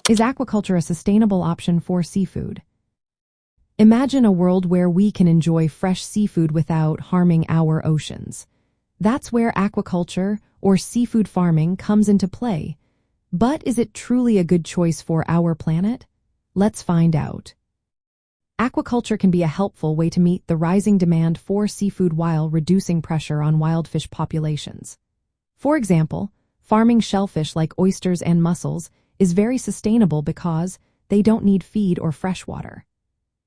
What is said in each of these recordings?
Is aquaculture a sustainable option for seafood? Imagine a world where we can enjoy fresh seafood without harming our oceans. That's where aquaculture, or seafood farming, comes into play. But is it truly a good choice for our planet? Let's find out. Aquaculture can be a helpful way to meet the rising demand for seafood while reducing pressure on wild fish populations. For example, farming shellfish like oysters and mussels is very sustainable because they don't need feed or fresh water.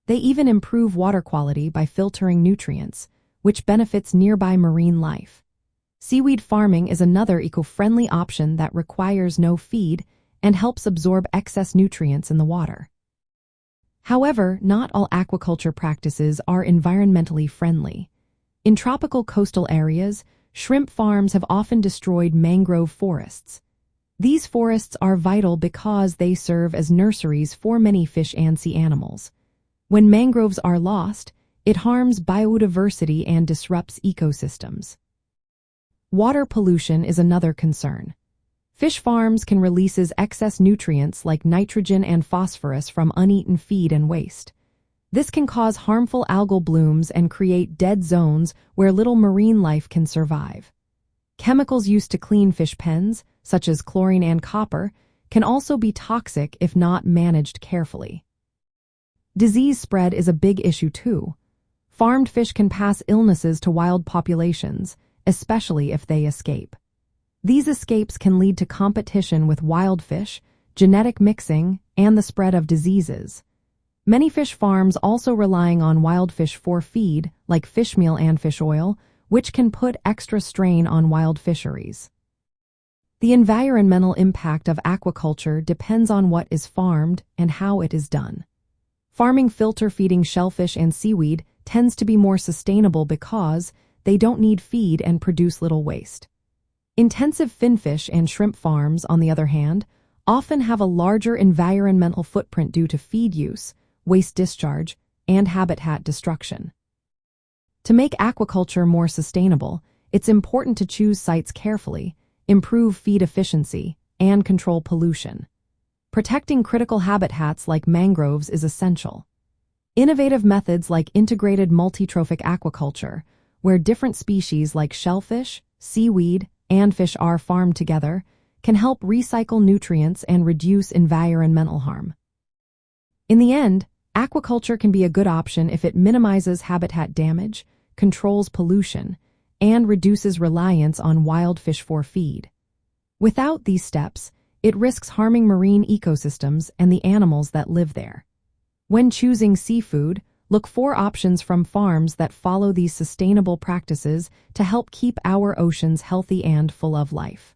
They even improve water quality by filtering nutrients, which benefits nearby marine life. Seaweed farming is another eco-friendly option that requires no feed and helps absorb excess nutrients in the water. However, not all aquaculture practices are environmentally friendly. In tropical coastal areas, shrimp farms have often destroyed mangrove forests. These forests are vital because they serve as nurseries for many fish and sea animals. When mangroves are lost, it harms biodiversity and disrupts ecosystems. Water pollution is another concern. Fish farms can release excess nutrients like nitrogen and phosphorus from uneaten feed and waste. This can cause harmful algal blooms and create dead zones where little marine life can survive. Chemicals used to clean fish pens, such as chlorine and copper, can also be toxic if not managed carefully. Disease spread is a big issue too. Farmed fish can pass illnesses to wild populations, especially if they escape. These escapes can lead to competition with wild fish, genetic mixing, and the spread of diseases. Many fish farms also relying on wild fish for feed, like fish meal and fish oil, which can put extra strain on wild fisheries. The environmental impact of aquaculture depends on what is farmed and how it is done. Farming filter-feeding shellfish and seaweed tends to be more sustainable because they don't need feed and produce little waste. Intensive finfish and shrimp farms, on the other hand, often have a larger environmental footprint due to feed use, waste discharge, and habitat destruction. To make aquaculture more sustainable, it's important to choose sites carefully, improve feed efficiency, and control pollution. Protecting critical habitats like mangroves is essential. Innovative methods like integrated multi-trophic aquaculture, where different species like shellfish, seaweed, and fish are farmed together, can help recycle nutrients and reduce environmental harm. In the end, aquaculture can be a good option if it minimizes habitat damage, controls pollution, and reduces reliance on wild fish for feed. Without these steps, it risks harming marine ecosystems and the animals that live there. When choosing seafood, look for options from farms that follow these sustainable practices to help keep our oceans healthy and full of life.